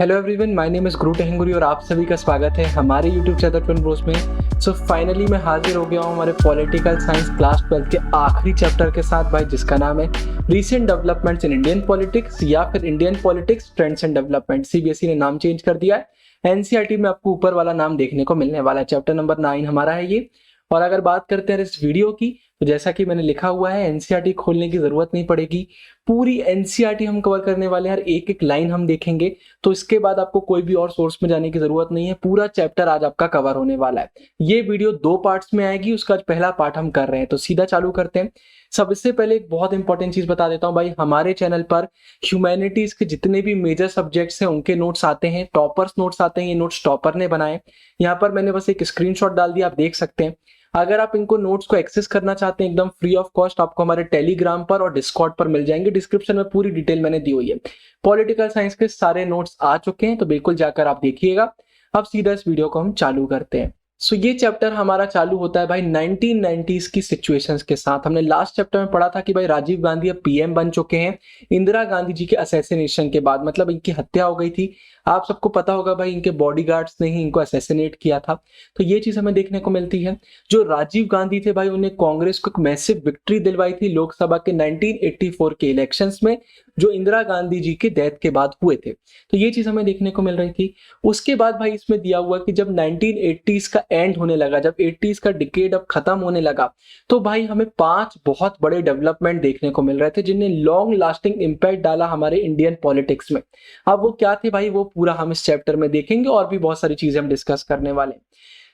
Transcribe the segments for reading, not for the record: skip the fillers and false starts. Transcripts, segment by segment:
Hello everyone, my name is गुरु टेहंगुरी और आप सभी का स्वागत है हमारे यूट्यूब चैनल ट्विन ब्रोस में। फाइनली मैं हाजिर हो गया हूँ हमारे पॉलिटिकल साइंस क्लास 12 के आखिरी चैप्टर के साथ भाई, जिसका नाम है recent developments in Indian politics या फिर Indian politics trends and development. CBSE ने नाम चेंज कर दिया है। एनसीईआरटी में आपको ऊपर वाला नाम देखने को मिलने वाला है। चैप्टर नंबर 9 हमारा है ये। और अगर बात करते हैं इस वीडियो की, तो जैसा कि मैंने लिखा हुआ है, एनसीईआरटी खोलने की जरूरत नहीं पड़ेगी। पूरी एनसीईआरटी हम कवर करने वाले हैं, हर एक एक लाइन हम देखेंगे। तो इसके बाद आपको कोई भी और सोर्स में जाने की जरूरत नहीं है। पूरा चैप्टर आज आपका कवर होने वाला है। ये वीडियो 2 पार्ट्स में आएगी, उसका आज पहला पार्ट हम कर रहे हैं, तो सीधा चालू करते हैं। सबसे पहले एक बहुत इंपॉर्टेंट चीज बता देता हूं भाई, हमारे चैनल पर ह्यूमैनिटीज के जितने भी मेजर सब्जेक्ट्स हैं उनके नोट्स आते हैं, टॉपर्स नोट्स आते हैं। ये नोट्स टॉपर ने बनाए। यहाँ पर मैंने बस एक स्क्रीनशॉट डाल दिया, आप देख सकते हैं। अगर आप इनको नोट्स को एक्सेस करना चाहते हैं एकदम फ्री ऑफ कॉस्ट, आपको हमारे टेलीग्राम पर और डिस्कॉर्ड पर मिल जाएंगे। डिस्क्रिप्शन में पूरी डिटेल मैंने दी हुई है। पॉलिटिकल साइंस के सारे नोट्स आ चुके हैं, तो बिल्कुल जाकर आप देखिएगा। अब सीधा इस वीडियो को हम चालू करते हैं। ये चैप्टर हमारा चालू होता है भाई 1990s की सिचुएशंस के साथ। हमने लास्ट चैप्टर में पढ़ा था कि भाई राजीव गांधी अब पीएम बन चुके हैं इंदिरा गांधी जी के असैसिनेशन के बाद, मतलब इनकी हत्या हो गई थी। आप सबको पता होगा भाई, इनके बॉडीगार्ड्स ने ही इनको असैसिनेट किया था। तो ये चीज हमें देखने को मिलती है। जो राजीव गांधी थे भाई, उन्हें कांग्रेस को एक मैसिव विक्ट्री दिलवाई थी लोकसभा के 1984 के इलेक्शंस में, जो इंदिरा गांधी जी के डेथ के बाद हुए थे। तो ये चीज हमें देखने को मिल रही थी। उसके बाद भाई इसमें दिया हुआ कि जब 1980s का एंड होने लगा, जब 80s का डिकेड अब खत्म होने लगा, तो भाई हमें 5 बहुत बड़े डेवलपमेंट देखने को मिल रहे थे जिन्हें लॉन्ग लास्टिंग इंपैक्ट डाला हमारे इंडियन पॉलिटिक्स में। अब वो क्या थे भाई, वो पूरा हम इस चैप्टर में देखेंगे और भी बहुत सारी चीजें हम डिस्कस करने वाले हैं।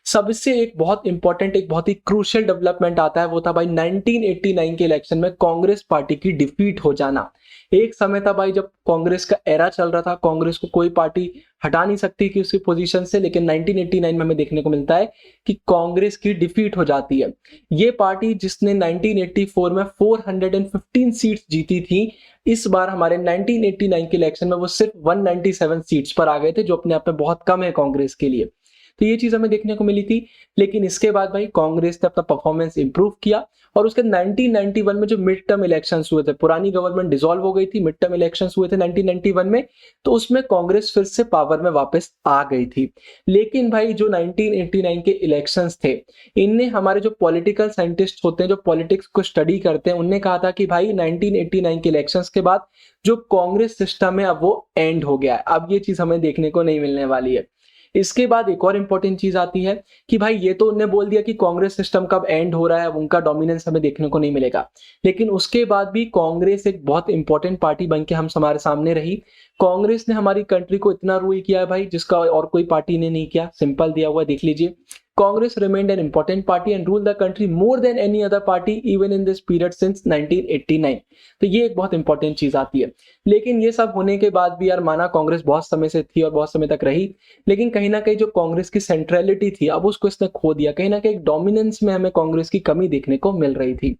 सबसे एक बहुत इंपॉर्टेंट, एक बहुत ही क्रूशियल डेवलपमेंट आता है, वो था भाई 1989 के इलेक्शन में कांग्रेस पार्टी की डिफीट हो जाना। एक समय था भाई जब कांग्रेस का एरा चल रहा था, कांग्रेस को कोई पार्टी हटा नहीं सकती थी उसकी पोजीशन से, लेकिन 1989 में हमें देखने को मिलता है कि कांग्रेस की डिफीट हो जाती है। ये पार्टी जिसने 1984 में 415 सीट्स जीती थी, इस बार हमारे 1989 के इलेक्शन में वो सिर्फ 197 सीट्स पर आ गए थे, जो अपने आप में बहुत कम है कांग्रेस के लिए। तो ये चीज हमें देखने को मिली थी। लेकिन इसके बाद भाई कांग्रेस ने अपना परफॉर्मेंस इंप्रूव किया, और उसके 1991 में जो मिड टर्म इलेक्शंस हुए थे, पुरानी गवर्नमेंट डिसॉल्व हो गई थी, मिड टर्म इलेक्शंस हुए थे 1991 में, तो उसमें कांग्रेस फिर से पावर में वापस आ गई थी। लेकिन भाई जो 1989 के इलेक्शंस थे, इनने हमारे जो पॉलिटिकल साइंटिस्ट होते हैं, जो पॉलिटिक्स को स्टडी करते हैं, उनने कहा था कि भाई 1989 के इलेक्शंस के बाद जो कांग्रेस सिस्टम है अब वो एंड हो गया है। अब ये चीज हमें देखने को नहीं मिलने वाली है। इसके बाद एक और इंपॉर्टेंट चीज आती है कि भाई ये तो उन्होंने बोल दिया कि कांग्रेस सिस्टम कब एंड हो रहा है, उनका डोमिनेंस हमें देखने को नहीं मिलेगा। लेकिन उसके बाद भी कांग्रेस एक बहुत इंपॉर्टेंट पार्टी बन के हम हमारे सामने रही। कांग्रेस ने हमारी कंट्री को इतना रूल किया है भाई, जिसका और कोई पार्टी ने नहीं किया। सिंपल दिया हुआ देख लीजिए। Congress remained an important party and ruled the country more than any other party even in this period since 1989। तो ये एक बहुत इंपॉर्टेंट चीज आती है। लेकिन ये सब होने के बाद भी यार, माना कांग्रेस बहुत समय से थी और बहुत समय तक रही, लेकिन कहीं ना कहीं जो कांग्रेस की सेंट्रलिटी थी, अब उसको इसने खो दिया। कहीं ना कहीं डोमिनेंस में हमें कांग्रेस की कमी देखने को मिल रही थी।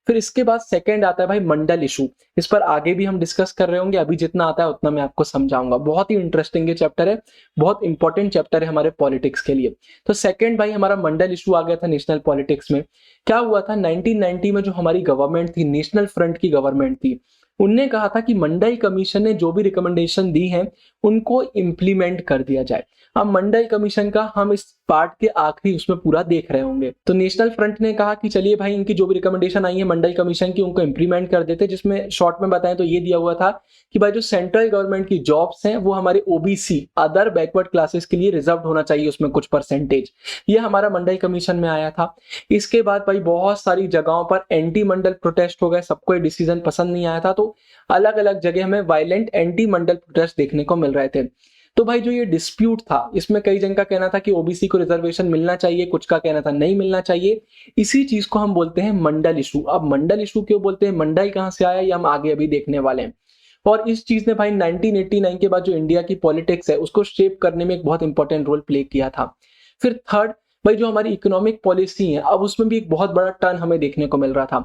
फिर इसके बाद सेकंड आता है भाई मंडल इशू। इस पर आगे भी हम डिस्कस कर रहे होंगे, अभी जितना आता है उतना मैं आपको समझाऊंगा। बहुत ही इंटरेस्टिंग ये चैप्टर है, बहुत इंपॉर्टेंट चैप्टर है हमारे पॉलिटिक्स के लिए। तो सेकंड भाई हमारा मंडल इशू आ गया था नेशनल पॉलिटिक्स में। क्या हुआ था 1990 में, जो हमारी गवर्नमेंट थी, नेशनल फ्रंट की गवर्नमेंट थी, उनने कहा था कि मंडल कमीशन ने जो भी रिकमेंडेशन दी है उनको इंप्लीमेंट कर दिया जाए। अब मंडल कमीशन का हम इस पार्ट के आखिरी उसमें पूरा देख रहे होंगे। तो नेशनल फ्रंट ने कहा कि चलिए भाई, इनकी जो भी रिकमेंडेशन आई है मंडल कमीशन की, उनको इंप्लीमेंट कर देते। जिसमें शॉर्ट में बताएं तो ये दिया हुआ था कि भाई जो सेंट्रल गवर्नमेंट की जॉब्स हैं वो हमारे ओबीसी, अदर बैकवर्ड क्लासेस के लिए रिजर्व होना चाहिए, उसमें कुछ परसेंटेज। ये हमारा मंडल कमीशन में आया था। इसके बाद भाई बहुत सारी जगहों पर एंटी मंडल प्रोटेस्ट हो गए, सबको ये डिसीजन पसंद नहीं आया था। तो अलग अलग जगह हमें वायलेंट एंटी मंडल प्रोटेस्ट देखने को मिल रहे थे। तो भाई जो ये डिस्प्यूट था, इसमें कई जन का कहना था कि ओबीसी को रिजर्वेशन मिलना चाहिए, कुछ का कहना था नहीं मिलना चाहिए। इसी चीज को हम बोलते हैं मंडल इशू। अब मंडल इशू क्यों बोलते हैं, मंडल कहां से आया, ये हम आगे अभी देखने वाले हैं। और इस चीज ने भाई 1989 के बाद जो इंडिया की पॉलिटिक्स है उसको शेप करने में एक बहुत इंपॉर्टेंट रोल प्ले किया था। फिर थर्ड भाई जो हमारी इकोनॉमिक पॉलिसी है, अब उसमें भी एक बहुत बड़ा टर्न हमें देखने को मिल रहा था।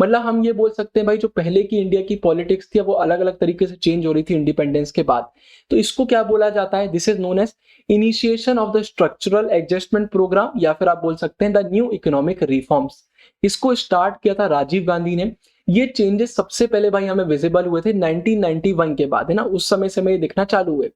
मतलब हम ये बोल सकते हैं भाई, जो पहले की इंडिया की पॉलिटिक्स थी वो अलग अलग तरीके से चेंज हो रही थी इंडिपेंडेंस के बाद। तो इसको क्या बोला जाता है, this is known as initiation of the structural adjustment programme, या फिर आप बोल सकते हैं द न्यू इकोनॉमिक रिफॉर्म्स। इसको स्टार्ट किया था राजीव गांधी ने। ये चेंजेस सबसे पहले भाई हमें विजिबल हुए थे 1991 के बाद, है ना, उस समय से ये दिखना चालू हुए।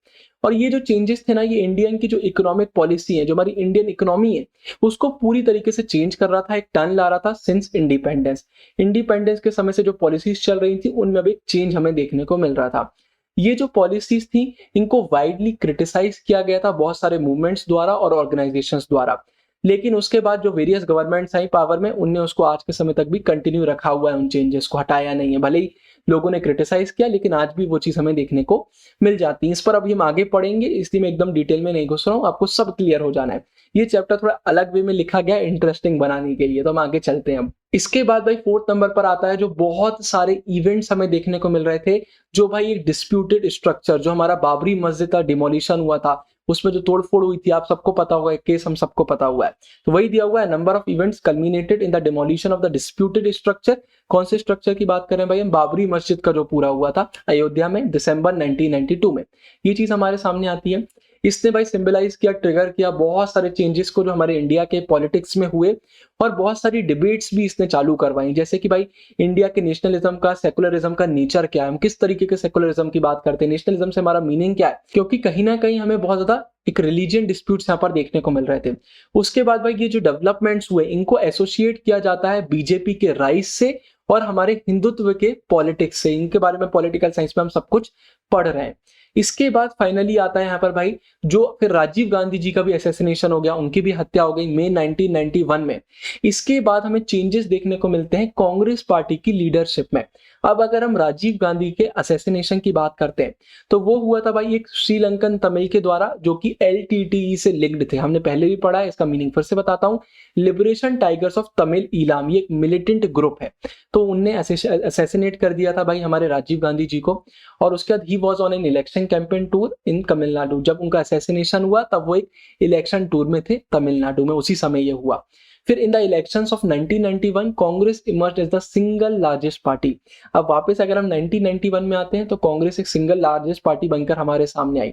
और ये जो चेंजेस थे ना, ये इंडियन की जो इकोनॉमिक पॉलिसी है, जो हमारी इंडियन इकोनॉमी है, उसको पूरी तरीके से चेंज कर रहा था, एक टर्न ला रहा था सिंस इंडिपेंडेंस के समय से जो पॉलिसीज चल रही थी उनमें भी एक चेंज हमें देखने को मिल रहा था। ये जो पॉलिसीज थी इनको वाइडली क्रिटिसाइज किया गया था बहुत सारे मूवमेंट्स द्वारा और ऑर्गेनाइजेशंस द्वारा, लेकिन उसके बाद जो वेरियस गवर्नमेंट्स आई पावर में, उनने उसको आज के समय तक भी कंटिन्यू रखा हुआ है, उन चेंजेस को हटाया नहीं है। भले ही लोगों ने क्रिटिसाइज किया, लेकिन आज भी वो चीज हमें देखने को मिल जाती है। इस पर अभी हम आगे पढ़ेंगे, इसलिए मैं एकदम डिटेल में नहीं घुस रहा हूँ, आपको सब क्लियर हो जाना है। ये चैप्टर थोड़ा अलग वे में लिखा गया इंटरेस्टिंग बनाने के लिए, तो हम आगे चलते हैं अब। इसके बाद भाई 4th नंबर पर आता है जो बहुत सारे इवेंट्स हमें देखने को मिल रहे थे, जो भाई एक डिस्प्यूटेड स्ट्रक्चर, जो हमारा बाबरी मस्जिद का डिमोलिशन हुआ था, उसमें जो तोड़फोड़ हुई थी, आप सबको पता होगा, एक केस हम सबको पता हुआ है। तो वही दिया हुआ है, number of events culminated in the demolition of the disputed structure. कौन से स्ट्रक्चर की बात करें भाई हम? बाबरी मस्जिद का जो पूरा हुआ था अयोध्या में दिसंबर 1992 में, ये चीज हमारे सामने आती है। इसने भाई सिंबलाइज किया, ट्रिगर किया बहुत सारे चेंजेस को जो हमारे इंडिया के पॉलिटिक्स में हुए, और बहुत सारी डिबेट्स भी इसने चालू करवाई, जैसे कि भाई इंडिया के नेशनलिज्म का, सेकुलरिज्म का नेचर क्या है, हम किस तरीके के सेकुलरिज्म की बात करते हैं, नेशनलिज्म से हमारा मीनिंग क्या है, क्योंकि कहीं ना कहीं हमें बहुत ज्यादा एक रिलीजियन डिस्प्यूट्स यहाँ पर देखने को मिल रहे थे। उसके बाद भाई ये जो डेवलपमेंट्स हुए, इनको एसोसिएट किया जाता है बीजेपी के राइज से और हमारे हिंदुत्व के पॉलिटिक्स से। इनके बारे में पॉलिटिकल साइंस में हम सब कुछ पढ़ रहे हैं। इसके बाद फाइनली आता है यहाँ पर भाई जो फिर राजीव गांधी जी का भी असैसिनेशन हो गया, उनकी भी हत्या हो गई मई 1991 में। इसके बाद हमें चेंजेस देखने को मिलते हैं कांग्रेस पार्टी की लीडरशिप में। अब अगर हम राजीव गांधी के असैसिनेशन की बात करते हैं तो वो हुआ था भाई एक श्रीलंकन तमिल के द्वारा, जो कि एलटीटीई से लिंक्ड थे। हमने पहले भी पढ़ा है, इसका मीनिंग फिर से बताता हूं। Liberation tigers of Tamil Ilam, ये एक मिलिटेंट ग्रुप है। तो उनने असैसिनेट कर दिया था भाई हमारे राजीव गांधी जी को। और उसके बाद he was on an election campaign tour in Tamil Nadu. जब उनका असैसिनेशन हुआ तब वो एक इलेक्शन टूर में थे तमिलनाडु में, उसी समय ये हुआ। फिर in the elections of 1991 Congress emerged as the single largest party. अब वापस अगर हम 1991 में आते हैं तो कांग्रेस एक सिंगल लार्जेस्ट पार्टी बनकर हमारे सामने आई।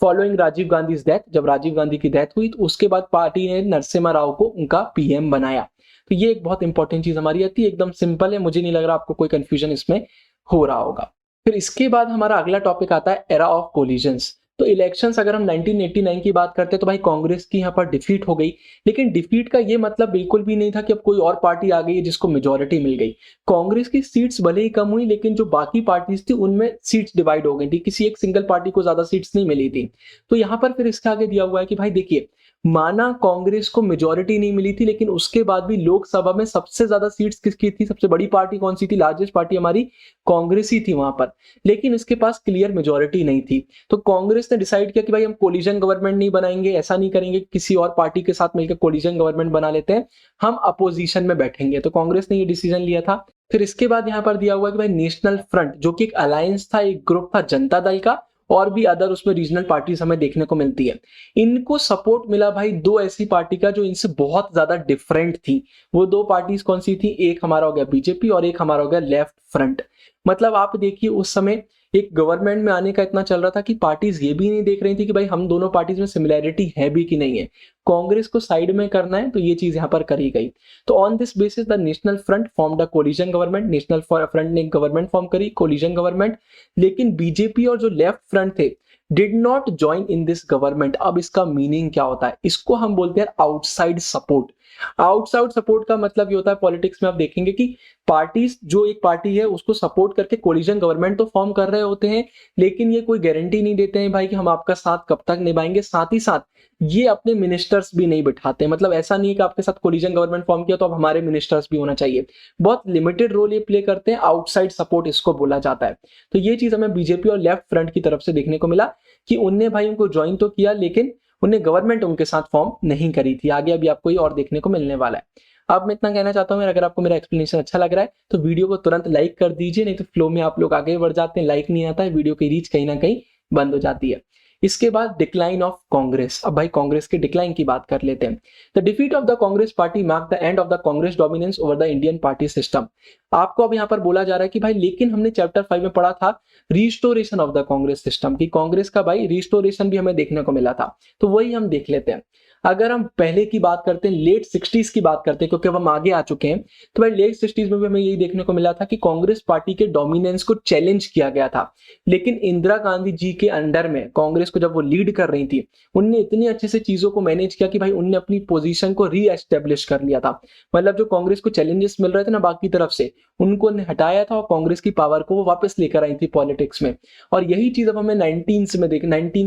फॉलोइंग राजीव गांधी डेथ, जब राजीव गांधी की डेथ हुई तो उसके बाद पार्टी ने नरसिम्हा राव को उनका पीएम बनाया। तो ये एक बहुत इंपॉर्टेंट चीज हमारी आती है, एकदम सिंपल है, मुझे नहीं लग रहा आपको कोई कंफ्यूजन इसमें हो रहा होगा। फिर इसके बाद हमारा अगला टॉपिक आता है एरा ऑफ कोलिजन्स। तो इलेक्शंस अगर हम 1989 की बात करते हैं तो भाई कांग्रेस की यहाँ पर डिफीट हो गई, लेकिन डिफीट का ये मतलब बिल्कुल भी नहीं था कि अब कोई और पार्टी आ गई है जिसको मेजोरिटी मिल गई। कांग्रेस की सीट्स भले ही कम हुई, लेकिन जो बाकी पार्टीज थी उनमें सीट्स डिवाइड हो गई थी, किसी एक सिंगल पार्टी को ज्यादा सीट्स नहीं मिली थी। तो यहाँ पर फिर इसके आगे दिया हुआ है कि भाई देखिए, माना कांग्रेस को मेजोरिटी नहीं मिली थी, लेकिन उसके बाद भी लोकसभा में सबसे ज्यादा सीट्स किसकी थी, सबसे बड़ी पार्टी कौन सी थी, लार्जेस्ट पार्टी हमारी कांग्रेस ही थी वहां पर, लेकिन इसके पास क्लियर मेजोरिटी नहीं थी। तो कांग्रेस ने डिसाइड किया कि भाई हम कोलिजन गवर्नमेंट नहीं बनाएंगे, ऐसा नहीं करेंगे, किसी और पार्टी के साथ मिलकर कोलिजन गवर्नमेंट बना लेते हैं, हम अपोजिशन में बैठेंगे। तो कांग्रेस ने ये डिसीजन लिया था। फिर इसके बाद यहाँ पर दिया हुआ है कि भाई नेशनल फ्रंट, जो कि एक अलायंस था, एक ग्रुप था जनता दल का, और भी अदर उसमें रीजनल पार्टीज हमें देखने को मिलती है। इनको सपोर्ट मिला भाई दो ऐसी पार्टी का जो इनसे बहुत ज्यादा डिफरेंट थी। वो दो पार्टीज कौन सी थी? एक हमारा हो गया बीजेपी और एक हमारा हो गया लेफ्ट फ्रंट। मतलब आप देखिए उस समय एक गवर्नमेंट में आने का इतना चल रहा था कि पार्टीज ये भी नहीं देख रही थी कि भाई हम दोनों पार्टीज में सिमिलैरिटी है भी कि नहीं है, कांग्रेस को साइड में करना है, तो ये चीज यहाँ पर करी गई। तो on this basis the national front formed a collision government. National front ने गवर्नमेंट फॉर्म करी, कोलिजन गवर्नमेंट, लेकिन बीजेपी और जो लेफ्ट फ्रंट थे did not join in this government. अब इसका मीनिंग क्या होता है? इसको हम बोलते हैं आउटसाइड सपोर्ट। आउटसाइड सपोर्ट का मतलब ये होता है पॉलिटिक्स में आप देखेंगे कि पार्टीज, जो एक पार्टी है उसको सपोर्ट करके कोलिजन गवर्नमेंट तो फॉर्म कर रहे होते हैं, लेकिन ये कोई गारंटी नहीं देते हैं भाई कि हम आपका साथ कब तक निभाएंगे। साथ ही साथ ये अपने मिनिस्टर्स भी नहीं बिठाते, मतलब ऐसा नहीं है कि आपके साथ कोलिजन गवर्नमेंट फॉर्म किया तो अब हमारे मिनिस्टर्स भी होना चाहिए। बहुत लिमिटेड रोल ये प्ले करते हैं, आउटसाइड सपोर्ट इसको बोला जाता है। तो ये चीज हमें बीजेपी और लेफ्ट फ्रंट की तरफ से देखने को मिला कि उनने भाई उनको ज्वाइन तो किया, लेकिन उन्हें गवर्नमेंट उनके साथ फॉर्म नहीं करी थी। आगे अभी आपको ये और देखने को मिलने वाला है। अब मैं इतना कहना चाहता हूँ, अगर आपको मेरा एक्सप्लेनेशन अच्छा लग रहा है तो वीडियो को तुरंत लाइक कर दीजिए, नहीं तो फ्लो में आप लोग आगे बढ़ जाते हैं, लाइक नहीं आता है, वीडियो की रीच कहीं ना कहीं बंद हो जाती है। इसके बाद डिक्लाइन ऑफ कांग्रेस। अब भाई कांग्रेस के डिक्लाइन की बात कर लेते हैं। The defeat of the Congress party mark the end of the Congress dominance over the Indian party system. आपको अब यहाँ पर बोला जा रहा है कि भाई लेकिन हमने चैप्टर 5 में पढ़ा था restoration of the Congress system की, कांग्रेस का भाई रिस्टोरेशन भी हमें देखने को मिला था, तो वही हम देख लेते हैं। अगर हम पहले की बात करते हैं, लेट 60s की बात करते हैं, क्योंकि अब हम आगे आ चुके हैं, तो भाई लेट 60s में भी हमें यही देखने को मिला था कि कांग्रेस पार्टी के डोमिनेंस को चैलेंज किया गया था। लेकिन इंदिरा गांधी जी के अंडर में कांग्रेस को जब वो लीड कर रही थी, उनने इतनी अच्छे से चीजों को मैनेज किया कि भाई उनने अपनी पोजीशन को री एस्टेब्लिश कर लिया था। मतलब जो कांग्रेस को चैलेंजेस मिल रहे थे ना बाकी तरफ से, उनको हटाया था और कांग्रेस की पावर को वो वापस लेकर आई थी पॉलिटिक्स में। और यही चीज अब हमें 19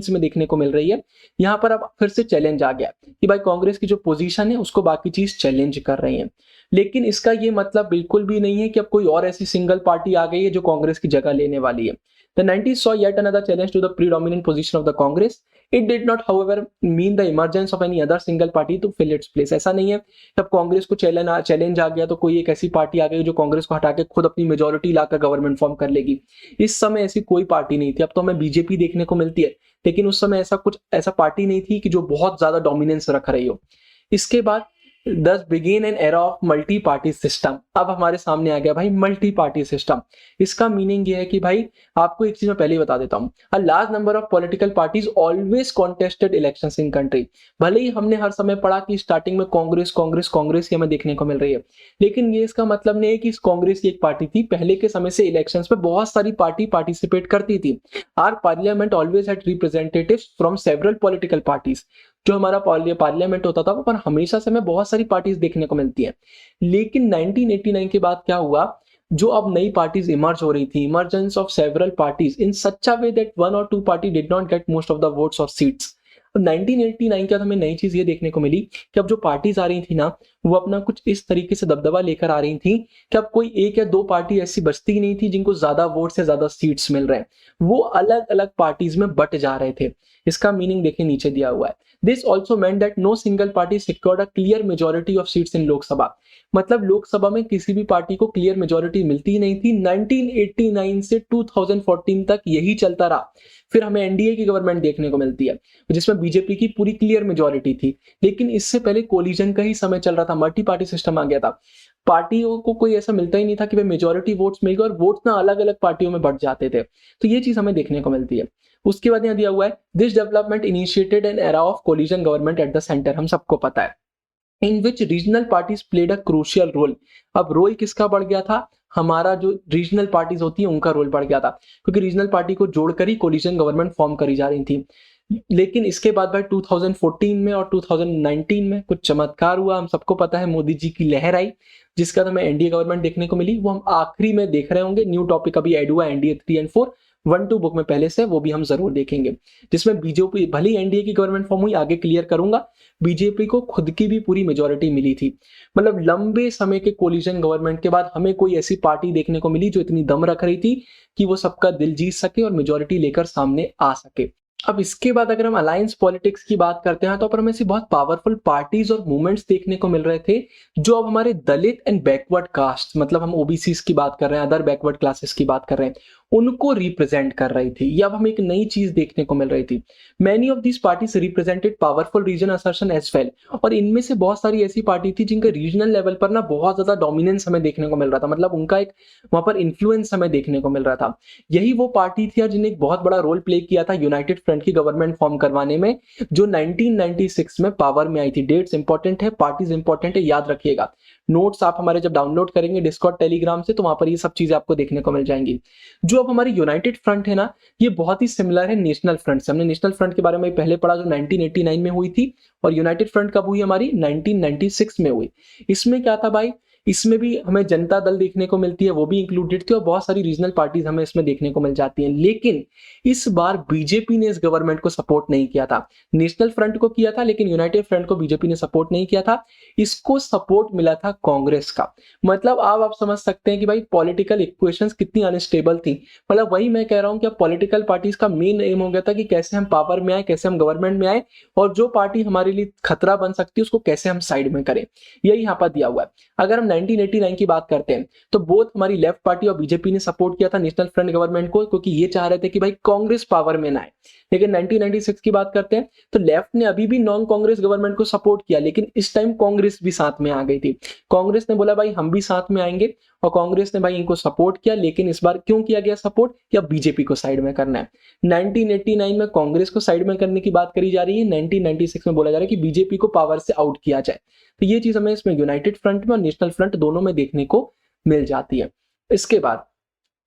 में देखने को मिल रही है। यहाँ पर अब फिर से चैलेंज आ गया कि भाई कांग्रेस की जो पोजीशन है उसको बाकी चीज चैलेंज कर रही है। लेकिन इसका ये मतलब बिल्कुल भी नहीं है कि अब कोई और ऐसी सिंगल पार्टी आ गई है जो कांग्रेस की जगह लेने वाली है। The 90s saw yet another challenge to the predominant position of the Congress. It did not, however, mean the emergence of any other single party to fill its place. ऐसा नहीं है तब कांग्रेस को चैलेंज आ गया तो कोई एक ऐसी पार्टी आ गई जो कांग्रेस को हटा के खुद अपनी मेजोरिटी लाकर गवर्नमेंट फॉर्म कर लेगी। इस समय ऐसी कोई पार्टी नहीं थी। अब तो हमें बीजेपी देखने को मिलती है, लेकिन उस समय ऐसा पार्टी नहीं थी कि जो बहुत ज्यादा डोमिनेंस रख रही हो। इसके बाद Thus began an era of multi party system. अब हमारे सामने आ गया भाई मल्टी पार्टी सिस्टम। इसका मीनिंग ये है कि भाई आपको एक चीज मैं पहले ही बता देता हूं, a large number of political parties always contested elections in country. भले ही हमने हर समय पढ़ा कि स्टार्टिंग में कांग्रेस कांग्रेस कांग्रेस ही हमें देखने को मिल रही है, लेकिन ये इसका मतलब नहीं है कि कांग्रेस की एक पार्टी थी। पहले के समय से इलेक्शंस में बहुत सारी पार्टी पार्टिसिपेट करती थी। Our parliament always had representatives from several political parties. जो हमारा पार्लियामेंट होता था वो पर हमेशा से हमें बहुत सारी पार्टीज देखने को मिलती हैं। लेकिन 1989 के बाद क्या हुआ, जो अब नई पार्टीज इमर्ज हो रही थी, emergence of several parties in such a way that one और two party did not get most of the votes और सीट्स। 1989 के बाद हमें नई चीज ये देखने को मिली कि अब जो पार्टीज आ रही थी ना, वो अपना कुछ इस तरीके से दबदबा लेकर आ रही थी कि अब कोई एक या दो पार्टी ऐसी बचती ही नहीं थी जिनको ज्यादा वोट से ज्यादा सीट्स मिल रहे हैं। वो अलग अलग पार्टीज में बट जा रहे थे। इसका मीनिंग देखिए नीचे दिया हुआ है। This also meant that no single party secured a clear majority of seats in Lok Sabha. मतलब लोकसभा में किसी भी पार्टी को क्लियर मेजोरिटी मिलती ही नहीं थी। 1989 से 2014 तक यही चलता रहा। फिर हमें एनडीए की गवर्नमेंट देखने को मिलती है जिसमें बीजेपी की पूरी क्लियर मेजोरिटी थी। लेकिन इससे पहले कोलिजन का ही समय चल रहा था, मल्टी पार्टी सिस्टम आ गया था। पार्टियों को कोई ऐसा मिलता ही नहीं था कि भाई मेजोरिटी वोट्स मिल गए और वोट्स ना अलग अलग पार्टियों में बढ़ जाते थे। तो ये चीज हमें देखने को मिलती है। उसके बाद यहाँ दिया हुआ है, this development initiated an era of coalition government at the centre. हम सबको पता है in which regional parties played a crucial role. अब रोल किसका बढ़ गया था, हमारा जो रीजनल पार्टीज होती है उनका रोल बढ़ गया था, क्योंकि रीजनल पार्टी को जोड़कर ही कोलिजन गवर्नमेंट फॉर्म करी जा रही थी। लेकिन इसके बाद भाई 2014 में और 2019 में कुछ चमत्कार हुआ। हम सबको पता है मोदी जी की लहर आई, जिसका हमें एनडीए गवर्नमेंट देखने को मिली। वो हम आखिरी में देख रहे होंगे। न्यू टॉपिक अभी ऐड हुआ एनडीए 3 और 4, 1-2 बुक में पहले से, वो भी हम जरूर देखेंगे। जिसमें बीजेपी भले ही एनडीए की गवर्नमेंट फॉर्म हुई, आगे क्लियर करूंगा, बीजेपी को खुद की भी पूरी मेजोरिटी मिली थी। मतलब लंबे समय के कोलिजन गवर्नमेंट के बाद हमें कोई ऐसी पार्टी देखने को मिली जो इतनी दम रख रही थी कि वो सबका दिल जीत सके और मेजोरिटी लेकर सामने आ सके। अब इसके बाद अगर हम अलायंस पॉलिटिक्स की बात करते हैं तो पर हमें ऐसी बहुत पावरफुल पार्टीज और मूवमेंट्स देखने को मिल रहे थे जो अब हमारे दलित एंड बैकवर्ड कास्ट, मतलब हम ओबीसी की बात कर रहे हैं, अदर बैकवर्ड क्लासेस की बात कर रहे हैं, उनको रिप्रेजेंट कर रही थी। या अब हमें एक नई चीज देखने को मिल रही थी। Many of this parties represented powerful region assertion as well. और इनमें से बहुत सारी ऐसी पार्टी थी जिनका रीजनल लेवल पर ना बहुत ज्यादा डोमिनेंस हमें देखने को मिल रहा था। मतलब उनका एक वहां पर इन्फ्लुएंस हमें देखने को मिल रहा था। यही वो पार्टी थी जिन्हें एक बहुत बड़ा रोल प्ले किया था यूनाइटेड फ्रंट की गवर्नमेंट फॉर्म करवाने में, जो 1996 में पावर में आई थी। डेट्स इंपॉर्टेंट है, पार्टीज इंपॉर्टेंट है, याद रखिएगा। नोट्स आप हमारे जब डाउनलोड करेंगे डिस्कॉर्ड टेलीग्राम से तो वहां पर ये सब चीजें आपको देखने को मिल जाएंगी। जो अब हमारी यूनाइटेड फ्रंट है ना, ये बहुत ही सिमिलर है नेशनल फ्रंट से। हमने नेशनल फ्रंट के बारे में पहले पढ़ा जो 1989 में हुई थी, और यूनाइटेड फ्रंट कब हुई हमारी, 1996 में हुई। इसमें क्या था भाई, इसमें भी हमें जनता दल देखने को मिलती है, वो भी इंक्लूडेड थी, और बहुत सारी रीजनल पार्टीज हमें इसमें देखने को मिल जाती हैं। लेकिन इस बार बीजेपी ने इस गवर्नमेंट को सपोर्ट नहीं किया था। नेशनल फ्रंट को किया था, लेकिन यूनाइटेड फ्रंट को बीजेपी ने सपोर्ट नहीं किया था। इसको सपोर्ट मिला था कांग्रेस का। मतलब आप समझ सकते हैं कि भाई पॉलिटिकल इक्वेशंस कितनी अनस्टेबल थी। मतलब वही मैं कह रहा हूं कि अब पॉलिटिकल पार्टीज का मेन एम हो गया था कि कैसे हम पावर में आए, कैसे हम गवर्नमेंट में आए, और जो पार्टी हमारे लिए खतरा बन सकती है उसको कैसे हम साइड में करें। यही यहाँ पर दिया हुआ है। अगर हम 1989 की बात करते हैं तो बोथ हमारी लेफ्ट पार्टी और बीजेपी ने सपोर्ट किया था नेशनल फ्रंट गवर्नमेंट को, क्योंकि ये चाह रहे थे कि भाई कांग्रेस पावर में ना आए। लेकिन 1996 की बात करते हैं तो लेफ्ट ने अभी भी नॉन कांग्रेस गवर्नमेंट को सपोर्ट किया, लेकिन इस टाइम कांग्रेस भी साथ में आ गई थी। कांग्रेस ने बोला भाई हम भी साथ में आएंगे, और कांग्रेस ने भाई इनको सपोर्ट किया। लेकिन इस बार क्यों किया गया सपोर्ट, या बीजेपी को साइड में करना है। 1989 में कांग्रेस को साइड में करने की बात करी जा रही है, 1996 में बोला जा रहा है कि बीजेपी को पावर से आउट किया जाए। तो ये चीज हमें इसमें यूनाइटेड फ्रंट में और नेशनल फ्रंट दोनों में देखने को मिल जाती है। इसके बाद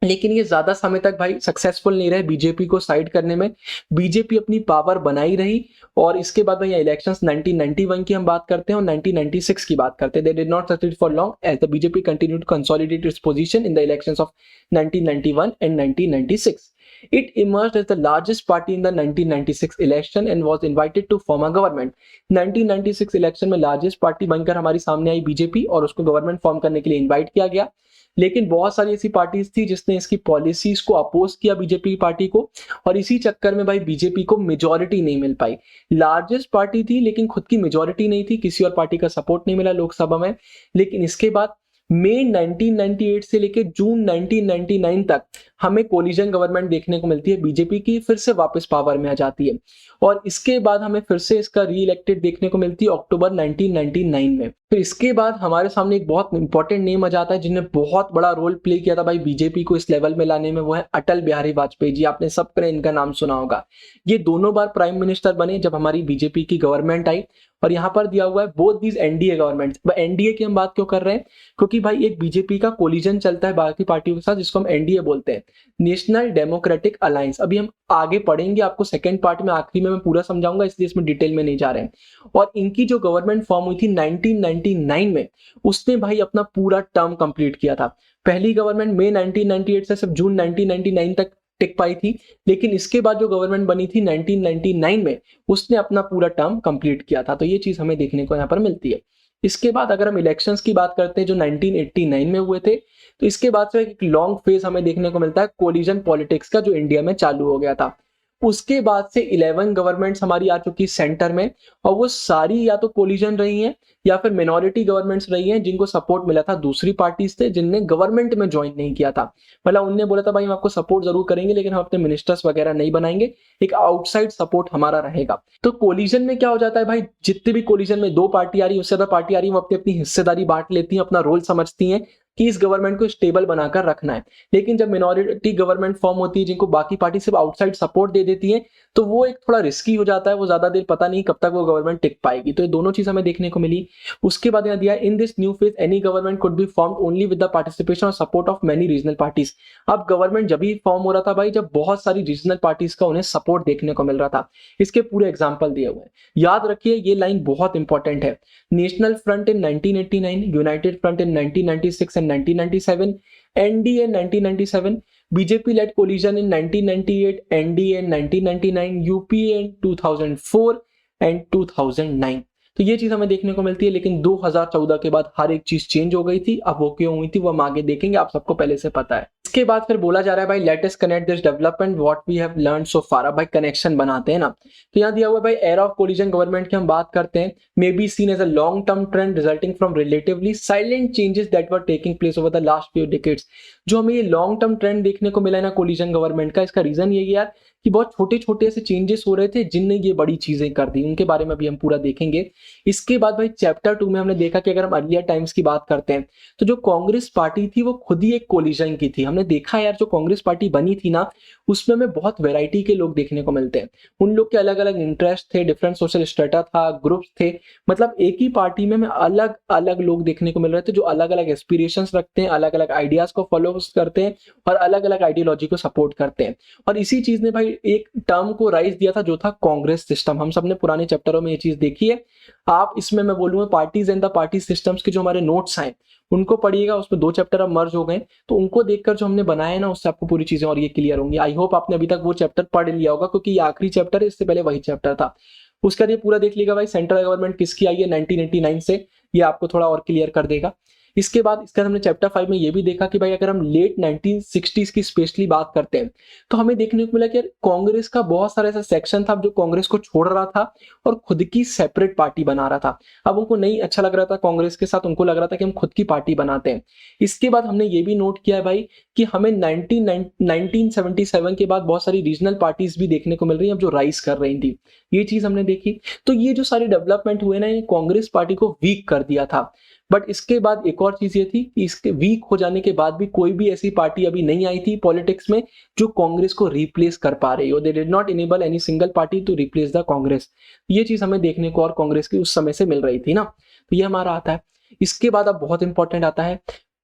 लेकिन ये ज्यादा समय तक भाई सक्सेसफुल नहीं रहे बीजेपी को साइड करने में। बीजेपी अपनी पावर बनाई रही, और इसके बाद भाई इलेक्शंस 1991 की हम बात करते हैं और 1996 की बात करते हैं। They did not succeed for long as the BJP continued to consolidate its position in the elections of 1991 and 1996. It emerged as the largest party in the 1996 election and was invited to form a government. 1996 election में largest party बनकर हमारी सामने आई BJP, और उसको government form करने के लिए invite किया गया। लेकिन बहुत सारी ऐसी पार्टीज थी जिसने इसकी पॉलिसीज को अपोज किया बीजेपी की पार्टी को, और इसी चक्कर में भाई बीजेपी को मेजोरिटी नहीं मिल पाई। लार्जेस्ट पार्टी थी लेकिन खुद की मेजोरिटी नहीं थी, किसी और पार्टी का सपोर्ट नहीं मिला लोकसभा में। लेकिन इसके बाद मई 1998 से लेकर जून 1999 तक हमें कोलिजन गवर्नमेंट देखने को मिलती है, बीजेपी की फिर से वापस पावर में आ जाती है। और इसके बाद हमें फिर से इसका री इलेक्टेड देखने को मिलती है अक्टूबर 1999 में। फिर इसके बाद हमारे सामने एक बहुत इंपॉर्टेंट नेम आ जाता है जिन्हें बहुत बड़ा रोल प्ले किया था भाई बीजेपी को इस लेवल में लाने में, वो है अटल बिहारी वाजपेयी जी। आपने सबने इनका नाम सुना होगा। ये दोनों बार प्राइम मिनिस्टर बने जब हमारी बीजेपी की गवर्नमेंट आई, और यहाँ पर दिया हुआ है both these NDA government. NDA की हम बात क्यों कर रहे हैं, क्योंकि भाई एक बीजेपी का कोलिजन चलता है बाकी पार्टियों के साथ जिसको हम एनडीए बोलते हैं, नेशनल डेमोक्रेटिक अलायंस। अभी हम आगे पढ़ेंगे, आपको सेकंड पार्ट में आखिरी में मैं पूरा समझाऊंगा, इसलिए इसमें डिटेल में नहीं जा रहे हैं। और इनकी जो गवर्नमेंट फॉर्म हुई थी 1999 में, उसने भाई अपना पूरा टर्म कंप्लीट किया था। पहली गवर्नमेंट मई 1998 से सिर्फ जून 1999 तक टिक पाई थी, लेकिन इसके बाद जो गवर्नमेंट बनी थी 1999 में, उसने अपना पूरा टर्म कंप्लीट किया था। तो ये चीज हमें देखने को यहाँ पर मिलती है। इसके बाद अगर हम इलेक्शंस की बात करते हैं जो 1989 में हुए थे, तो इसके बाद से एक लॉन्ग फेज हमें देखने को मिलता है कोलिजन पॉलिटिक्स का, जो इंडिया में चालू हो गया था। उसके बाद से 11 गवर्नमेंट्स हमारी आ चुकी सेंटर में, और वो सारी या तो कोलिजन रही हैं या फिर मिनॉरिटी गवर्नमेंट्स रही हैं जिनको सपोर्ट मिला था दूसरी पार्टीज से जिनने गवर्नमेंट में ज्वाइन नहीं किया था। मतलब उनने बोला था भाई हम आपको सपोर्ट जरूर करेंगे लेकिन हम अपने मिनिस्टर्स वगैरह नहीं बनाएंगे, एक आउटसाइड सपोर्ट हमारा रहेगा। तो कोलिजन में क्या हो जाता है भाई, जितने भी कोलिजन में 2 पार्टी आ रही है, उससे ज्यादा पार्टी आ रही है, वो अपनी अपनी हिस्सेदारी बांट लेती हैं, अपना रोल समझती हैं कि इस गवर्नमेंट को स्टेबल बनाकर रखना है। लेकिन जब मिनॉरिटी गवर्नमेंट फॉर्म होती है जिनको बाकी पार्टी सिर्फ आउटसाइड सपोर्ट दे देती है, तो वो एक थोड़ा रिस्की हो जाता है, वो ज्यादा देर पता नहीं कब तक वो गवर्नमेंट टिक पाएगी। तो ये दोनों चीज हमें देखने को मिली। उसके बाद यहाँ दिया in this new phase any government could be formed only with the participation और support of many regional parties. अब गवर्नमेंट जब भी फॉर्म हो रहा था भाई जब बहुत सारी रीजनल पार्टीज का उन्हें सपोर्ट देखने को मिल रहा था। इसके पूरे एग्जाम्पल दिए हुए हैं, याद रखिए ये लाइन बहुत इंपॉर्टेंट है। National front in 1989, United front in 1996 and 1997, NDA in 1997, BJP lead collision in 1998, NDA in 1999, UPA in 2004 and 2009। तो ये चीज हमें देखने को मिलती है। लेकिन 2014 के बाद हर एक चीज चेंज हो गई थी। अब वो क्यों हुई थी वो हम आगे देखेंगे, आप सबको पहले से पता है। इसके बाद फिर बोला जा रहा है भाई let us connect this development what we have learned so far. अब भाई कनेक्शन बनाते हैं ना, तो यहाँ दिया हुआ भाई एरा ऑफ कोलिजन गवर्नमेंट की हम बात करते हैं, may be seen as a long term trend resulting from relatively silent changes that were taking place over the last few decades. जो हमें ये लॉन्ग टर्म ट्रेंड देखने को मिला है ना कोलिजन गवर्नमेंट का, इसका रीजन ये यार कि बहुत छोटे छोटे ऐसे चेंजेस हो रहे थे जिनने ये बड़ी चीजें कर दी, उनके बारे में भी हम पूरा देखेंगे। इसके बाद भाई चैप्टर 2 में हमने देखा कि अगर हम अर्लियर टाइम्स की बात करते हैं तो जो कांग्रेस पार्टी थी वो खुद ही एक कोलिजन की थी। हमने देखा यार जो कांग्रेस पार्टी बनी थी ना, उसमें हमें बहुत वैरायटी के लोग देखने को मिलते हैं। उन लोग के अलग अलग इंटरेस्ट थे, डिफरेंट सोशल स्टेटस था, ग्रुप्स थे। मतलब एक ही पार्टी में हमें अलग अलग लोग देखने को मिल रहे थे जो अलग अलग एस्पिरेशंस रखते हैं, अलग अलग आइडियाज को फॉलो करते हैं और अलग अलग आइडियोलॉजी को सपोर्ट करते हैं। और इसी चीज ने भाई एक टर्म को राइज दिया था जो था कांग्रेस सिस्टम। हम सबने पुराने चैप्टरों में ये चीज देखी है। आप इसमें मैं बोलूंगा parties and the party systems के जो हमारे नोट्स हैं उनको पढ़िएगा, उसमें 2 चैप्टर अब मर्ज हो गए, तो उनको देखकर जो हमने बनाया है ना उससे आपको पूरी चीजें और ये क्लियर होंगी। आई होप आपने अभी तक वो चैप्टर पढ़ लिया होगा क्योंकि ये आखिरी चैप्टर है, इससे पहले वही चैप्टर था। उसका ये पूरा देख लीजिएगा भाई, सेंट्रल गवर्नमेंट किसकी आई है 1989 से, ये आपको थोड़ा और क्लियर कर देगा। इसके बाद इसका हमने चैप्टर 5 में ये भी देखा कि भाई अगर हम लेट 1960s की स्पेशली बात करते हैं तो हमें देखने को मिला कि यार कांग्रेस का बहुत सारा ऐसा सेक्शन था जो कांग्रेस को छोड़ रहा था और खुद की सेपरेट पार्टी बना रहा था। अब उनको नहीं अच्छा लग रहा था कांग्रेस के साथ, उनको लग रहा था कि हम खुद की पार्टी बनाते हैं। इसके बाद हमने ये भी नोट किया है भाई कि हमें 1977 के बाद बहुत सारी रीजनल पार्टीज भी देखने को मिल रही हैं अब जो राइज कर रही थी, ये चीज हमने देखी। तो ये जो सारे डेवलपमेंट हुए ना, ये कांग्रेस पार्टी को वीक कर दिया था। बट इसके बाद एक और चीज ये थी कि इसके वीक हो जाने के बाद भी कोई भी ऐसी पार्टी अभी नहीं आई थी पॉलिटिक्स में जो कांग्रेस को रिप्लेस कर पा रही हो। They did not enable any single party to replace the Congress. ये चीज हमें देखने को और कांग्रेस की उस समय से मिल रही थी ना, तो ये हमारा आता है। इसके बाद अब बहुत इंपॉर्टेंट आता है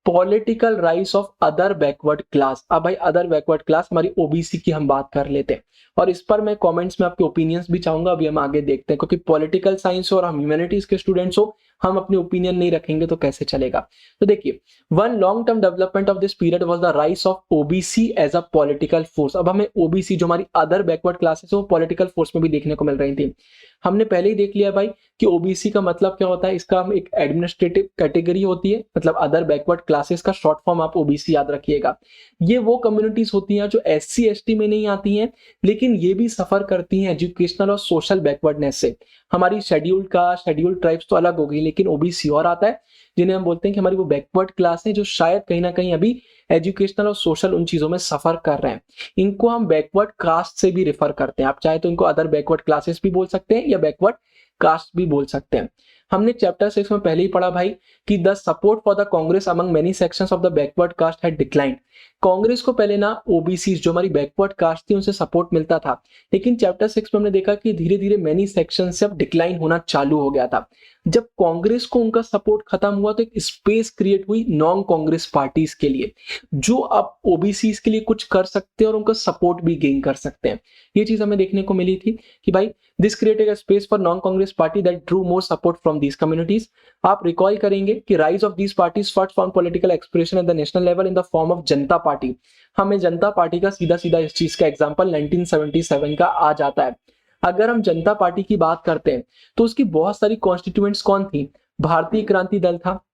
political rights of other backward class. अब भाई अदर बैकवर्ड क्लास हमारी ओबीसी की हम बात कर लेते हैं और इस पर मैं कमेंट्स में आपके ओपिनियंस भी चाहूंगा। अभी हम आगे देखते हैं क्योंकि पॉलिटिकल साइंस और हम ह्यूमैनिटीज के स्टूडेंट्स हो, हम अपने ओपिनियन नहीं रखेंगे तो कैसे चलेगा। तो देखिए, one long term development of this period was the rise of OBC as a political force. अब हमें ओबीसी जो हमारी अदर बैकवर्ड क्लासेस है वो पॉलिटिकल फोर्स में भी देखने को मिल रही थी। हमने पहले ही देख लिया भाई कि ओबीसी का मतलब क्या होता है, इसका हम एक एडमिनिस्ट्रेटिव कैटेगरी होती है, मतलब अदर बैकवर्ड क्लासेस का शॉर्ट फॉर्म आप ओबीसी याद रखिएगा। ये वो कम्युनिटीज होती हैं जो एससी एसटी में नहीं आती हैं लेकिन ये भी सफर करती हैं एजुकेशनल और सोशल बैकवर्डनेस से। हमारी शेड्यूल्ड कास्ट शेड्यूल्ड ट्राइब्स तो अलग हो गई लेकिन ओबीसी और आता है जिन्हें हम बोलते हैं कि हमारी वो बैकवर्ड क्लास है जो शायद कहीं ना कहीं अभी एजुकेशनल और सोशल उन चीजों में सफर कर रहे हैं। इनको हम बैकवर्ड कास्ट से भी रेफर करते हैं। आप चाहे तो इनको अदर बैकवर्ड क्लासेस भी बोल सकते हैं या बैकवर्ड कास्ट भी बोल सकते हैं। हमने चैप्टर 6 में पहले ही पढ़ा भाई कि the support for the Congress among many sections of the backward caste had declined. Congress को पहले ना ओबीसी जो हमारी बैकवर्ड कास्ट थी उनसे सपोर्ट मिलता था, लेकिन चैप्टर 6 में हमने देखा कि धीरे धीरे मेनी सेक्शन से अब डिक्लाइन होना चालू हो गया था। जब कांग्रेस को उनका सपोर्ट खत्म हुआ तो एक स्पेस क्रिएट हुई नॉन कांग्रेस पार्टीज के लिए जो अब ओबीसी के लिए कुछ कर सकते हैं और उनका सपोर्ट भी गेन कर सकते हैं। ये चीज हमें देखने को मिली थी कि भाई this created a space for non Congress party that Drew more support from these communities. आप रिकॉल करेंगे कि rise of these parties first found political expression eight the national level in the form of Janata party. हमें जनता party का सीधा सीधा इस चीज का एग्जांपल 1977 का आ जाता है। अगर हम जनता पार्टी की बात करते हैं तो उसकी बहुत सारी कॉन्स्टिट्यूएंट्स कौन थी, भारतीय क्रांति दल था,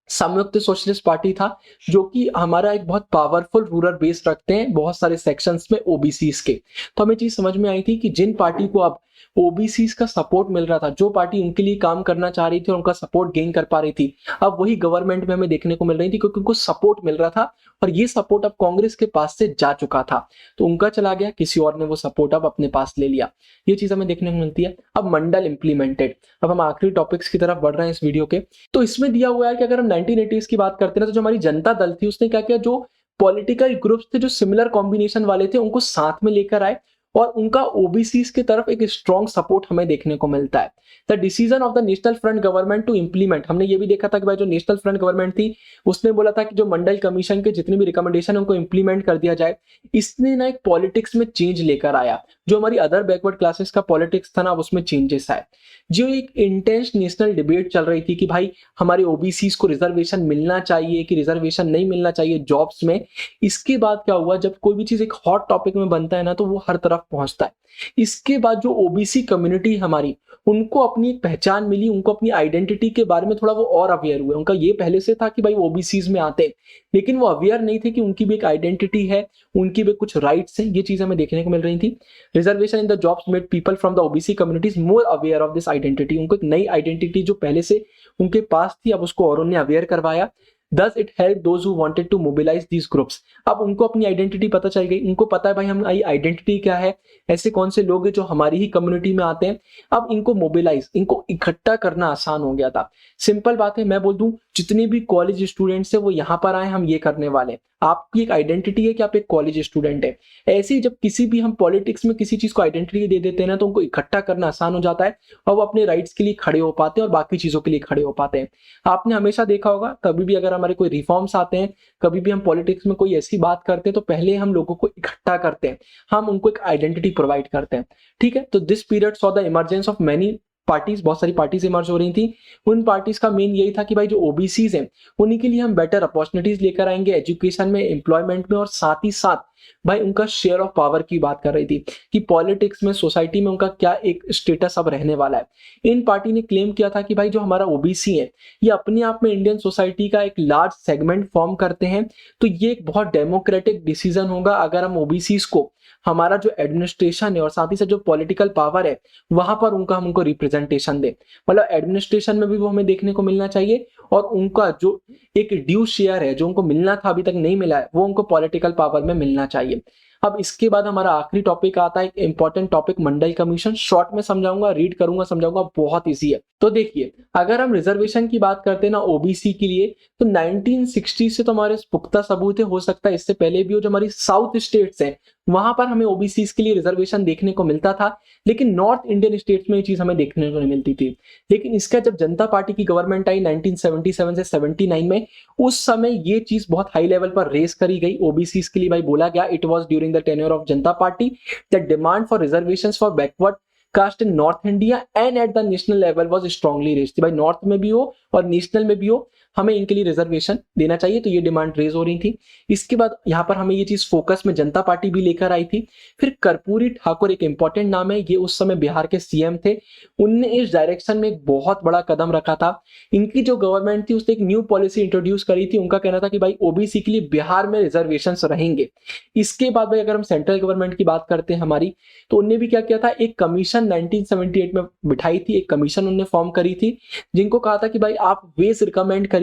संयुक्त सोशलिस्ट पार्टी था जो कि हमारा एक बहुत पावरफुल रूरल बेस रखते हैं बहुत सारे सेक्शंस में ओबीसीज के। तो हमें चीज समझ में आई थी कि जिन पार्टी को अब ओबीसीज का सपोर्ट मिल रहा था, जो पार्टी उनके लिए काम करना चाह रही थी और उनका सपोर्ट गेन कर पा रही थी, अब वही गवर्नमेंट में हमें देखने को मिल रही थी क्योंकि उनको सपोर्ट मिल रहा था और ये सपोर्ट अब कांग्रेस के पास से जा चुका था तो उनका चला गया, किसी और ने वो सपोर्ट अब अपने पास ले लिया। ये चीज हमें देखने को मिलती है। अब मंडल इंप्लीमेंटेड। अब हम आखिरी टॉपिक्स की तरफ बढ़ रहे हैं इस वीडियो के। तो इसमें दिया हुआ है कि अगर हम 1980s की बात करते हैं तो जो हमारी जनता दल थी उसने क्या किया, जो पॉलिटिकल ग्रुप्स थे जो सिमिलर कॉम्बिनेशन वाले थे उनको साथ में लेकर आए और उनका ओबीसी की तरफ एक स्ट्रॉन्ग सपोर्ट हमें देखने को मिलता है। The decision of the national front government to implement, हमने ये भी देखा था कि भाई जो नेशनल फ्रंट गवर्नमेंट थी उसने बोला था कि जो मंडल कमीशन के जितने भी रिकमेंडेशन है उनको इंप्लीमेंट कर दिया जाए। इसने ना एक पॉलिटिक्स में चेंज लेकर आया, जो हमारी अदर बैकवर्ड क्लासेस का पॉलिटिक्स था ना उसमें चेंजेस आए। जो एक इंटेंस नेशनल डिबेट चल रही थी कि भाई हमारे ओबीसी को रिजर्वेशन मिलना चाहिए कि रिजर्वेशन नहीं मिलना चाहिए जॉब्स में, इसके बाद क्या हुआ, जब कोई भी चीज एक हॉट टॉपिक में बनता है ना तो वो हर तरफ पहुंचता है। इसके बाद जो ओबीसी कम्युनिटी हमारी, उनको अपनी एक पहचान मिली, उनको अपनी आइडेंटिटी के बारे में थोड़ा वो और अवेयर हुए। उनका ये पहले से था कि भाई ओबीसीज में आते हैं लेकिन वो अवेयर नहीं थे कि उनकी भी एक आइडेंटिटी है, उनकी भी कुछ राइट्स हैं। ये चीज हमें देखने को मिल रही थी। Reservation in the jobs made people from the OBC communities more aware of this identity. उनको एक नई आइडेंटिटी जो पहले से उनके पास थी अब उसको और उन्हें अवेयर करवाया। Thus it helped those who wanted to mobilize these groups। अब उनको अपनी आइडेंटिटी पता चल गई, उनको पता है भाई हमारी आइडेंटिटी क्या है, ऐसे कौन से लोग हैं जो हमारी ही कम्युनिटी में आते हैं। अब इनको मोबिलाइज, इनको इकट्ठा करना आसान हो गया था। सिंपल बात है, मैं बोल दूं जितने भी कॉलेज स्टूडेंट्स हैं वो यहाँ पर आए, हम ये करने वाले। आपकी एक आइडेंटिटी है कि आप एक कॉलेज स्टूडेंट है। ऐसे ही जब किसी भी हम पॉलिटिक्स में किसी चीज को आइडेंटिटी दे देते हैं ना तो उनको इकट्ठा करना आसान हो जाता है और वो अपने राइट्स के लिए खड़े हो पाते हैं और बाकी चीजों के लिए खड़े हो पाते हैं। आपने हमेशा देखा होगा कभी भी अगर हमारे कोई रिफॉर्म्स आते हैं, कभी भी हम पॉलिटिक्स में कोई ऐसी बात करते हैं तो पहले हम लोगों को इकट्ठा करते हैं, हम उनको एक आइडेंटिटी प्रोवाइड करते हैं। ठीक है, तो this period saw the emergence of many parties, बहुत सारी पार्टीज इमर्ज हो रही थी। उन पार्टीज का मेन यही था कि भाई जो ओबीसीज हैं उन्हीं के लिए हम बेटर अपॉर्चुनिटीज लेकर आएंगे एजुकेशन में, एम्प्लॉयमेंट में, और साथ ही साथ भाई उनका शेयर ऑफ पावर की बात कर रही थी कि पॉलिटिक्स में, सोसाइटी में उनका क्या एक स्टेटस अब रहने वाला है। इन पार्टी ने क्लेम किया था कि भाई जो हमारा ओबीसी है ये अपने आप में इंडियन सोसाइटी का एक लार्ज सेगमेंट फॉर्म करते हैं, तो ये एक बहुत डेमोक्रेटिक डिसीजन होगा अगर हम ओबीसीज को हमारा जो एडमिनिस्ट्रेशन है और साथ ही साथ जो पॉलिटिकल पावर है वहां पर हम उनको रिप्रेजेंटेशन दे। मतलब एडमिनिस्ट्रेशन में भी वो हमें देखने को मिलना चाहिए, और उनका जो एक ड्यू शेयर है जो उनको मिलना था अभी तक नहीं मिला है वो उनको पॉलिटिकल पावर में मिलना चाहिए। अब इसके बाद हमारा आखिरी टॉपिक आता है, एक इंपॉर्टेंट टॉपिक, मंडल कमीशन। शॉर्ट में समझाऊंगा, रीड करूंगा, समझाऊंगा, बहुत इजी है। तो देखिए, अगर हम रिजर्वेशन की बात करते हैं ना ओबीसी के लिए, तो 1960 से तो हमारे पुख्ता सबूत है, हो सकता है इससे पहले भी हो, जो हमारी साउथ स्टेट्स हैं वहां पर हमें ओबीसी के लिए रिजर्वेशन देखने को मिलता था, लेकिन नॉर्थ इंडियन स्टेट्स में ये चीज हमें देखने को नहीं मिलती थी। लेकिन इसका जब जनता पार्टी की गवर्नमेंट आई 1977 से 79 में, उस समय ये चीज बहुत हाई लेवल पर रेस करी गई ओबीसी के लिए। भाई बोला गया, it was during the tenure of Janata Party that demand for reservations for backward caste in North India and at the national level was strongly raised. भाई नॉर्थ में भी हो और नेशनल में भी हो, हमें इनके लिए रिजर्वेशन देना चाहिए, तो ये डिमांड रेज हो रही थी। इसके बाद यहाँ पर हमें ये चीज फोकस में जनता पार्टी भी लेकर आई थी। फिर कर्पूरी ठाकुर एक इंपॉर्टेंट नाम है, ये उस समय बिहार के सीएम थे। उनने इस डायरेक्शन में एक बहुत बड़ा कदम रखा था। इनकी जो गवर्नमेंट थी उसने एक न्यू पॉलिसी इंट्रोड्यूस करी थी। उनका कहना था कि भाई ओबीसी के लिए बिहार में रिजर्वेशन रहेंगे। इसके बाद भाई अगर हम सेंट्रल गवर्नमेंट की बात करते हैं हमारी, तो उनने भी क्या किया था, एक कमीशन 1978 में बिठाई थी, एक कमीशन उन्होंने फॉर्म करी थी, जिनको कहा था कि भाई आप वेज रिकमेंड करिए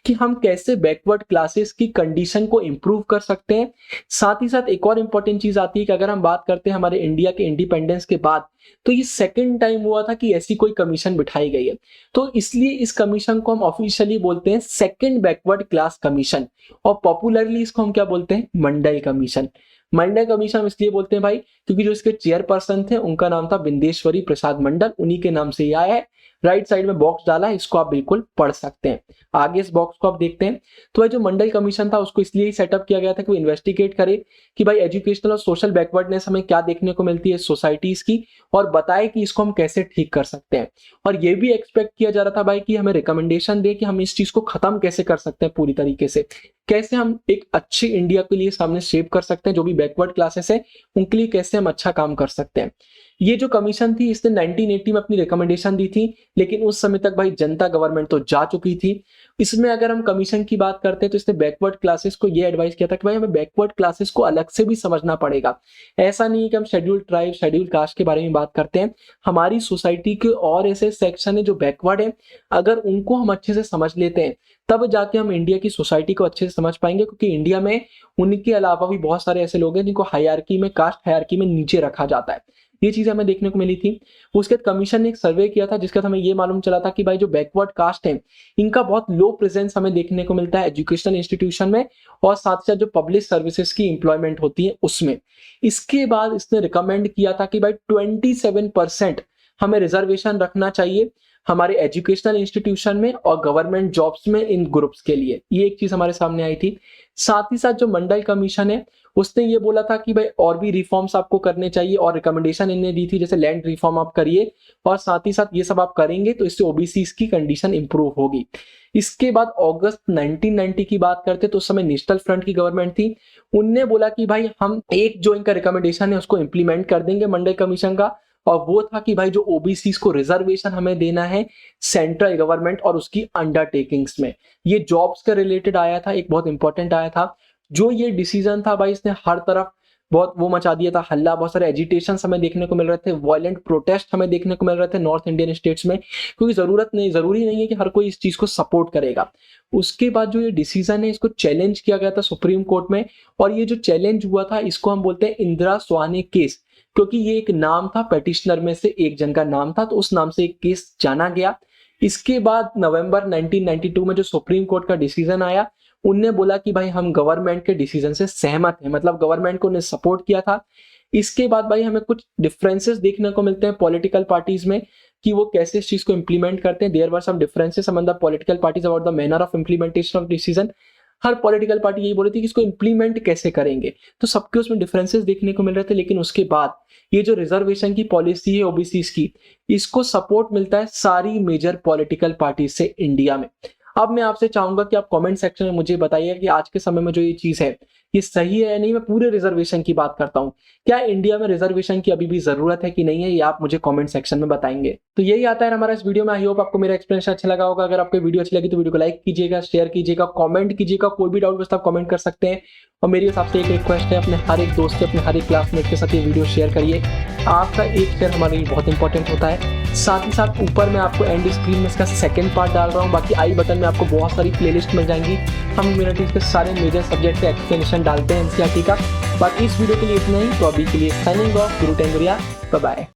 कि हम कैसे बैकवर्ड क्लासेस की कंडीशन को इंप्रूव कर सकते हैं। साथ ही साथ एक और इंपॉर्टेंट चीज आती है कि अगर हम बात करते हैं हमारे इंडिया के इंडिपेंडेंस के बाद, तो ये सेकंड टाइम हुआ था कि ऐसी कोई कमीशन बिठाई गई है, तो इसलिए इस कमीशन को हम ऑफिशियली बोलते हैं सेकंड बैकवर्ड क्लास कमीशन, और पॉपुलरली इसको हम क्या बोलते हैं, मंडल कमीशन। मंडल कमीशन इसलिए बोलते हैं भाई क्योंकि जो इसके चेयरपर्सन थे उनका नाम था बिंदेश्वरी प्रसाद मंडल, उन्हीं के नाम से ये आया है। राइट साइड में बॉक्स डाला है, इसको आप बिल्कुल पढ़ सकते हैं। आगे इस बॉक्स को आप देखते हैं, तो भाई जो मंडल कमीशन था उसको इसलिए ही सेटअप किया गया था कि वो इन्वेस्टिगेट करे कि भाई एजुकेशनल और सोशल बैकवर्डनेस हमें क्या देखने को मिलती है सोसाइटीज की, और बताए कि इसको हम कैसे ठीक कर सकते हैं। और ये भी एक्सपेक्ट किया जा रहा था भाई कि हमें रिकमेंडेशन दे कि हम इस चीज को खत्म कैसे कर सकते हैं पूरी तरीके से, कैसे हम एक अच्छी इंडिया के लिए सामने शेप कर सकते हैं, जो भी बैकवर्ड क्लासेस है उनके लिए कैसे हम अच्छा काम कर सकते हैं। ये जो कमीशन थी इसने 1980 में अपनी रिकमेंडेशन दी थी, लेकिन उस समय तक भाई जनता गवर्नमेंट तो जा चुकी थी। इसमें अगर हम कमीशन की बात करते हैं तो इसने बैकवर्ड क्लासेस को ये एडवाइस किया था कि भाई हमें बैकवर्ड क्लासेस को अलग से भी समझना पड़ेगा। ऐसा नहीं है कि हम शेड्यूल ट्राइब, शेड्यूल कास्ट के बारे में बात करते हैं, हमारी सोसाइटी के और ऐसे सेक्शन है जो बैकवर्ड है, अगर उनको हम अच्छे से समझ लेते हैं तब जाके हम इंडिया की सोसाइटी को अच्छे से समझ पाएंगे, क्योंकि इंडिया में उनके अलावा भी बहुत सारे ऐसे लोग हैं जिनको हायरार्की में, कास्ट हायरार्की में नीचे रखा जाता है। ये चीज हमें देखने को मिली थी। उसके बाद कमीशन ने एक सर्वे किया था जिसके बाद हमें ये मालूम चला था कि भाई जो बैकवर्ड कास्ट है इनका बहुत लो प्रेजेंस हमें देखने को मिलता है एजुकेशनल इंस्टीट्यूशन में, और साथ साथ जो पब्लिक सर्विसेज की इंप्लॉयमेंट होती है उसमें। इसके बाद इसने रिकमेंड किया था कि भाई 27% हमें रिजर्वेशन रखना चाहिए हमारे एजुकेशनल इंस्टीट्यूशन में और गवर्नमेंट जॉब्स में इन ग्रुप्स के लिए। ये एक चीज हमारे सामने आई थी। साथ ही साथ जो मंडल कमीशन है उसने ये बोला था कि भाई और भी रिफॉर्म्स आपको करने चाहिए, और रिकमेंडेशन इन्हें दी थी जैसे लैंड रिफॉर्म आप करिए, और साथ ही साथ ये सब आप करेंगे तो इससे ओबीसी की कंडीशन इंप्रूव होगी। इसके बाद अगस्त 1990 की बात करते तो उस समय नेशनल फ्रंट की गवर्नमेंट थी। उनने बोला कि भाई हम एक जो इनका रिकमेंडेशन है उसको इंप्लीमेंट कर देंगे मंडल कमीशन का, और वो था कि भाई जो ओबीसी को रिजर्वेशन हमें देना है सेंट्रल गवर्नमेंट और उसकी अंडरटेकिंग्स में। ये जॉब्स के रिलेटेड आया था, एक बहुत इंपॉर्टेंट आया था। जो ये डिसीजन था भाई इसने हर तरफ बहुत वो मचा दिया था, हल्ला, बहुत सारे एजिटेशन हमें देखने को मिल रहे थे, वायलेंट प्रोटेस्ट हमें देखने को मिल रहे थे नॉर्थ इंडियन स्टेट्स में, क्योंकि जरूरी नहीं है कि हर कोई इस चीज को सपोर्ट करेगा। उसके बाद जो ये डिसीजन है इसको चैलेंज किया गया था सुप्रीम कोर्ट में, और ये जो चैलेंज हुआ था इसको हम बोलते हैं इंदिरा स्वाने केस, क्योंकि ये एक नाम था, पेटिशनर में से एक जन का नाम था, तो उस नाम से एक केस जाना गया। इसके बाद नवंबर 1992 में जो सुप्रीम कोर्ट का डिसीजन आया, उनने बोला कि भाई हम गवर्नमेंट के डिसीजन से सहमत हैं, मतलब गवर्नमेंट को उन्हें सपोर्ट किया था। इसके बाद भाई हमें कुछ डिफरेंसेस देखने को मिलते हैं पॉलिटिकल पार्टीज में कि वो कैसे इस चीज को इंप्लीमेंट करते हैं। There were some differences among the political parties about the manner of implementation of decision. हर पॉलिटिकल पार्टी यही बोल रही थी कि इसको इंप्लीमेंट कैसे करेंगे, तो सबके उसमें डिफरेंसेस देखने को मिल रहे थे। लेकिन उसके बाद ये जो रिजर्वेशन की पॉलिसी है ओबीसीज की, इसको सपोर्ट मिलता है सारी मेजर पॉलिटिकल पार्टी से इंडिया में। अब मैं आपसे चाहूंगा कि आप कमेंट सेक्शन में मुझे बताइए कि आज के समय में जो ये चीज है ये सही है या नहीं। मैं पूरे रिजर्वेशन की बात करता हूँ, क्या इंडिया में रिजर्वेशन की अभी भी जरूरत है कि नहीं है, ये आप मुझे कमेंट सेक्शन में बताएंगे। तो यही आता है हमारा इस वीडियो में। आई होप आपको मेरा एक्सप्लेनेशन अच्छा लगा होगा। अगर आपको वीडियो अच्छी लगी तो वीडियो को लाइक कीजिएगा, शेयर कीजिएगा, कमेंट कीजिएगा। कोई भी डाउट बस आप कमेंट कर सकते हैं। और मेरी हिसाब से एक रिक्वेस्ट है, अपने हर एक दोस्त अपने हर एक क्लासमेट के साथ ये वीडियो शेयर करिए। आपका एक शेयर हमारे लिए बहुत इंपॉर्टेंट होता है। साथ ही साथ ऊपर मैं आपको एंड स्क्रीन में इसका सेकंड पार्ट डाल रहा हूँ। बाकी आई बटन में आपको बहुत सारी प्लेलिस्ट मिल जाएंगी। हम ह्यूमैनिटीज के सारे मेजर सब्जेक्ट के एक्सप्लेनेशन डालते हैं एनसीईआरटी का। बाकी इस वीडियो के लिए इतना ही। तो अभी के लिए साइनिंग ऑफ, गुरु टेंगुरिया, बाय बाय।